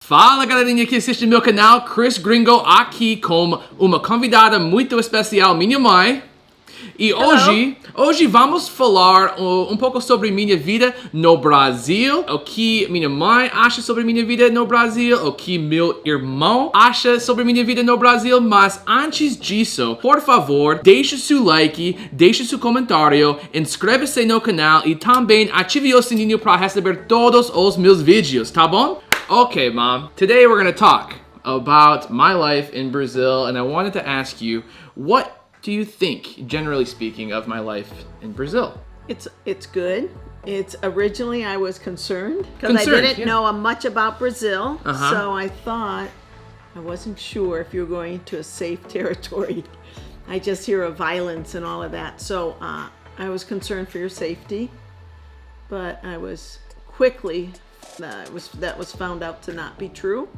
Fala galerinha que assiste meu canal, Chris Gringo aqui com uma convidada muito especial, minha mãe. E hoje vamos falar um pouco sobre minha vida no Brasil, o que minha mãe acha sobre minha vida no Brasil, o que meu irmão acha sobre minha vida no Brasil, mas antes disso, por favor, deixe seu like, deixe seu comentário, inscreva-se no canal e também ative o sininho para receber todos os meus vídeos, tá bom? Okay, Mom. Today we're going to talk about my life in Brazil, and I wanted to ask you, what do you think, generally speaking, of my life in Brazil? It's good. It's originally I was concerned because I didn't know much about Brazil, so I thought I wasn't sure if you were going to a safe territory. I just hear of violence and all of that, so I was concerned for your safety, but I was quickly that was found out to not be true.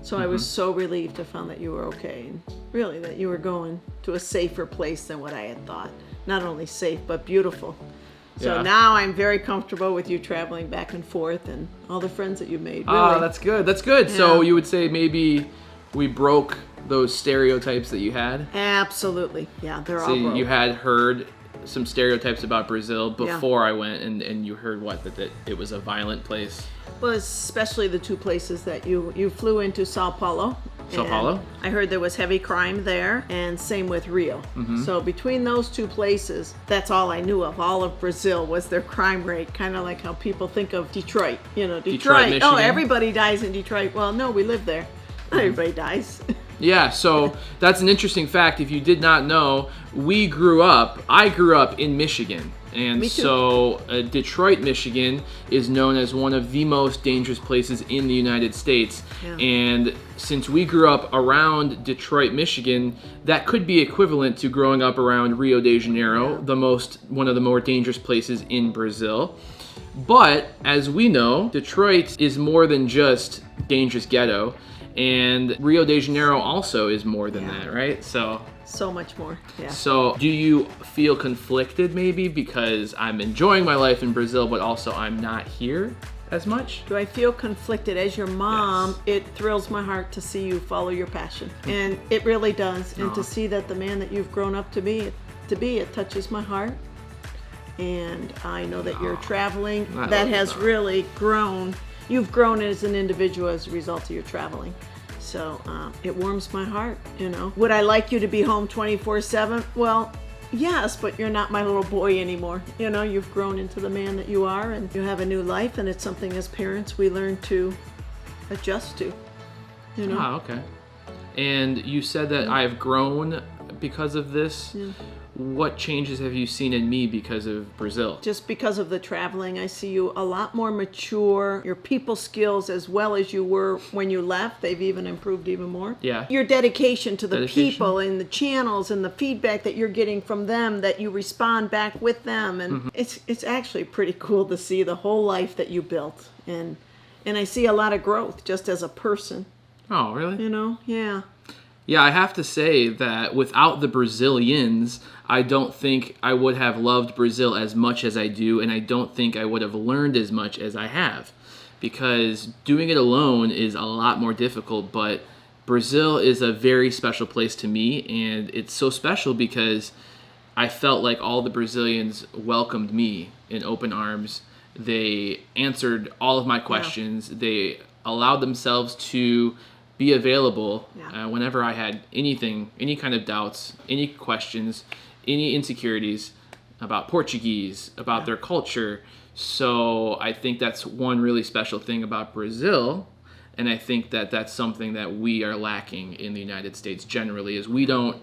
So I was so relieved to find that you were okay, and really that you were going to a safer place than what I had thought. Not only safe, but beautiful. So now I'm very comfortable with you traveling back and forth and all the friends that you made. Really. Ah, that's good. That's good. Yeah. So you would say maybe we broke those stereotypes that you had? Absolutely. Yeah, they're all So broke. you had heard some stereotypes about Brazil before I went, and you heard that it was a violent place. Well, especially the two places that you flew into, Sao Paulo. Sao Paulo? I heard there was heavy crime there, and same with Rio. So between those two places, that's all I knew of. All of Brazil was their crime rate, kind of like how people think of Detroit. You know, Detroit. Michigan. Oh, everybody dies in Detroit. Well, no, we live there. Not everybody dies. Yeah, so that's an interesting fact. If you did not know, I grew up in Michigan. And Me too. so Detroit, Michigan is known as one of the most dangerous places in the United States. Yeah. And since we grew up around Detroit, Michigan, that could be equivalent to growing up around Rio de Janeiro, one of the more dangerous places in Brazil. But as we know, Detroit is more than just dangerous ghetto. And Rio de Janeiro also is more than that, right? So much more. Yeah. So do you feel conflicted maybe because I'm enjoying my life in Brazil, but also I'm not here as much? Do I feel conflicted? As your mom, it thrills my heart to see you follow your passion. And it really does. And to see that the man that you've grown up to be, it touches my heart. And I know that you're traveling. That has really grown. You've grown as an individual as a result of your traveling. So it warms my heart, you know. Would I like you to be home 24/7? Well, yes, but you're not my little boy anymore. You know, you've grown into the man that you are, and you have a new life, and it's something as parents we learn to adjust to, you know. Ah, okay. And you said that I've grown because of this. Yeah. What changes have you seen in me because of Brazil? Just because of the traveling, I see you a lot more mature. Your people skills, as well as you were when you left, they've even improved even more. Yeah. Your dedication to the people and the channels and the feedback that you're getting from them, that you respond back with them, and it's actually pretty cool to see the whole life that you built, and I see a lot of growth just as a person. Oh, really? You know, yeah. Yeah, I have to say that without the Brazilians, I don't think I would have loved Brazil as much as I do, and I don't think I would have learned as much as I have. Because doing it alone is a lot more difficult, but Brazil is a very special place to me, and it's so special because I felt like all the Brazilians welcomed me in open arms. They answered all of my questions. They allowed themselves to be available whenever I had anything, any kind of doubts, any questions, any insecurities about Portuguese, about their culture. So I think that's one really special thing about Brazil, and I think that that's something that we are lacking in the United States generally, is we don't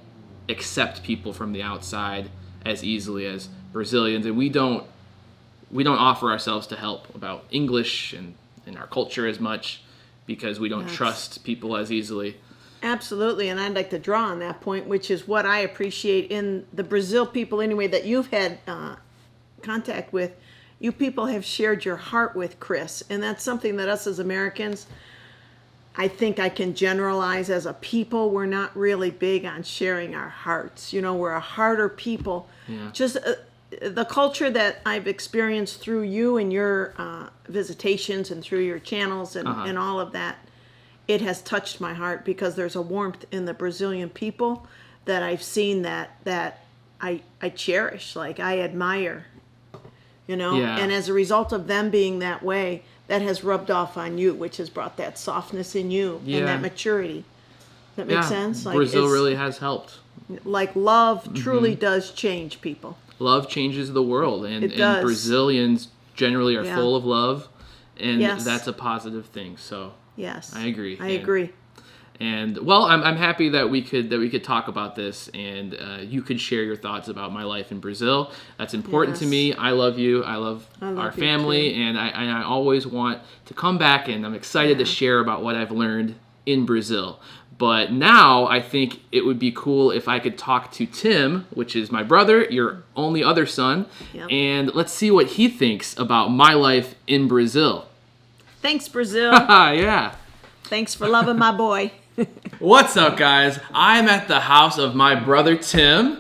accept people from the outside as easily as Brazilians, and we don't offer ourselves to help about English and our culture as much, because we don't trust people as easily. Absolutely, and I'd like to draw on that point, which is what I appreciate in the Brazil people anyway that you've had contact with. You people have shared your heart with Chris, and that's something that us as Americans, I think I can generalize as a people, we're not really big on sharing our hearts. You know, we're a harder people. Yeah. Just the culture that I've experienced through you and your visitations and through your channels and all of that it has touched my heart because there's a warmth in the Brazilian people that I've seen that I cherish, like I admire, you know. Yeah. And as a result of them being that way, that has rubbed off on you, which has brought that softness in you and that maturity. Does that make sense? Like Brazil really has helped. Like love truly does change people. Love changes the world, and does. Brazilians generally are full of love, and Yes. that's a positive thing. So Yes. I agree. I agree. And well, I'm happy that we could talk about this, and you could share your thoughts about my life in Brazil. That's important to Yes. me. I love you. I love our you family, too. and I always want to come back, and I'm excited to share about what I've learned in Brazil. But now I think it would be cool if I could talk to Tim, which is my brother, your only other son, and let's see what he thinks about my life in Brazil. Thanks, Brazil. Yeah. Thanks for loving my boy. What's up, guys? I'm at the house of my brother Tim.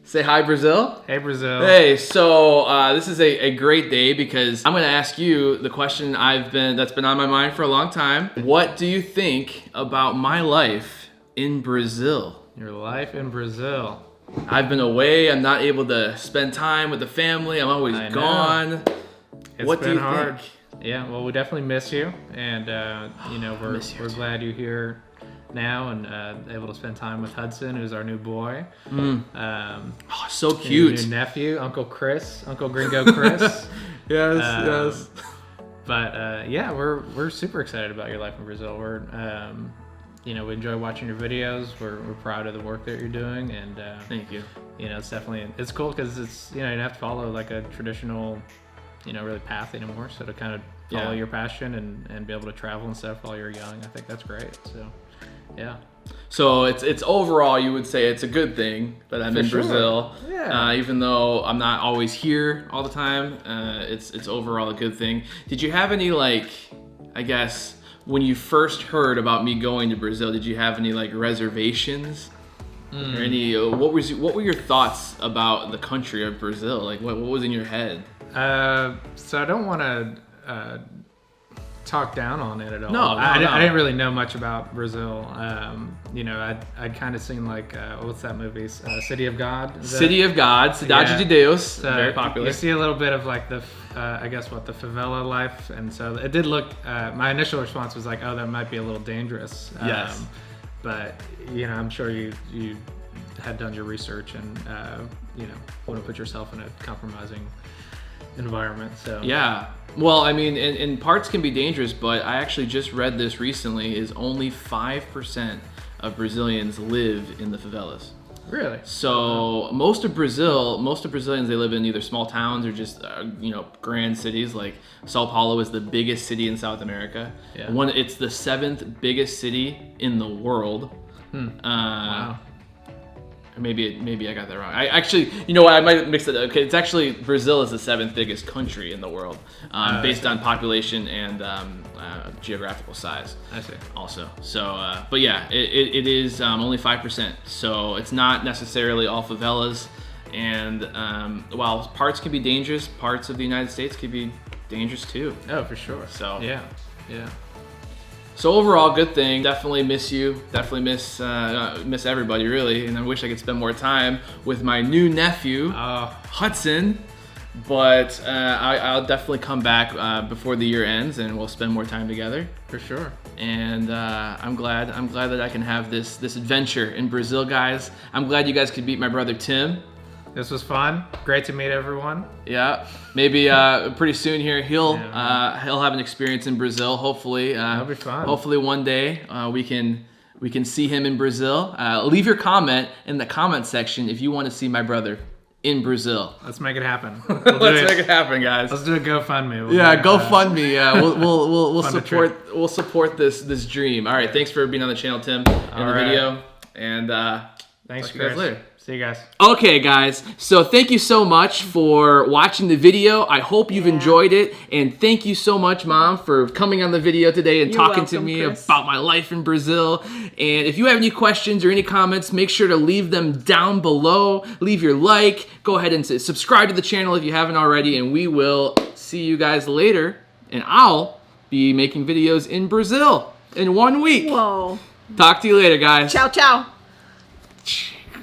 Say hi, Brazil. Hey, Brazil. Hey, so this is a great day because I'm going to ask you the question that's been on my mind for a long time. What do you think about my life in Brazil? Your life in Brazil. I've been away. I'm not able to spend time with the family. I'm always I know. gone. It's What do been you hard. think? Yeah, well, we definitely miss you, and we're miss you too. glad you're here now and able to spend time with Hudson, who's our new boy. Oh, so Your cute. new nephew, Uncle Gringo Chris. Yes. But yeah, we're super excited about your life in Brazil. We're we enjoy watching your videos. We're proud of the work that you're doing, and Thank you. it's cool because it's you don't have to follow like a traditional really path anymore. So to kind of follow your passion and be able to travel and stuff while you're young, I think that's great. So yeah. So it's overall, you would say it's a good thing that I'm in sure. Brazil. Yeah. Even though I'm not always here all the time, it's overall a good thing. Did you have any I guess when you first heard about me going to Brazil, did you have any reservations? Or any what were your thoughts about the country of Brazil? What was in your head? So I don't want to talk down on it at all. No, I no. didn't really know much about Brazil. I'd kind of seen what's that movie? City of God. City of God, Cidade de Deus, very popular. You see a little bit of the the favela life, and so it did look. My initial response was oh, that might be a little dangerous. Yes. But I'm sure you had done your research and wouldn't put yourself in a compromising environment. So Yeah. Well, I mean, and parts can be dangerous, but I actually just read this recently, is only 5% of Brazilians live in the favelas. Really? So most of Brazilians, they live in either small towns or just, grand cities. Like Sao Paulo is the biggest city in South America. Yeah. It's the 7th biggest city in the world. Wow. Maybe I got that wrong. I actually, I might have mixed it up. Okay, it's actually Brazil is the 7th biggest country in the world, based on population and geographical size. I see. Also, so but yeah, it is only 5%. So it's not necessarily all favelas. And while parts can be dangerous, parts of the United States can be dangerous too. Oh, for sure. So yeah. So overall, good thing. Definitely miss you. Definitely miss everybody, really. And I wish I could spend more time with my new nephew, Hudson. But I'll definitely come back before the year ends, and we'll spend more time together. For sure. And I'm glad that I can have this adventure in Brazil, guys. I'm glad you guys could meet my brother Tim. This was fun. Great to meet everyone. Yeah, maybe pretty soon here he'll have an experience in Brazil. Hopefully, That'll be fun. Hopefully one day we can see him in Brazil. Leave your comment in the comment section if you want to see my brother in Brazil. Let's make it happen. Let's make it happen, guys. Let's do a GoFundMe. GoFundMe. We'll Fund a support this dream. All right, thanks for being on the channel, Tim, in the video, and thanks, talk to you guys Chris. later. See you guys. Okay, guys, so thank you so much for watching the video. I hope you've enjoyed it, and thank you so much, Mom, for coming on the video today and You're talking to welcome, me Chris. about my life in Brazil. And if you have any questions or any comments, make sure to leave them down below. Leave your like. Go ahead and subscribe to the channel if you haven't already, and we will see you guys later. And I'll be making videos in Brazil. in 1 week. Whoa. Talk to you later, guys. Ciao, ciao.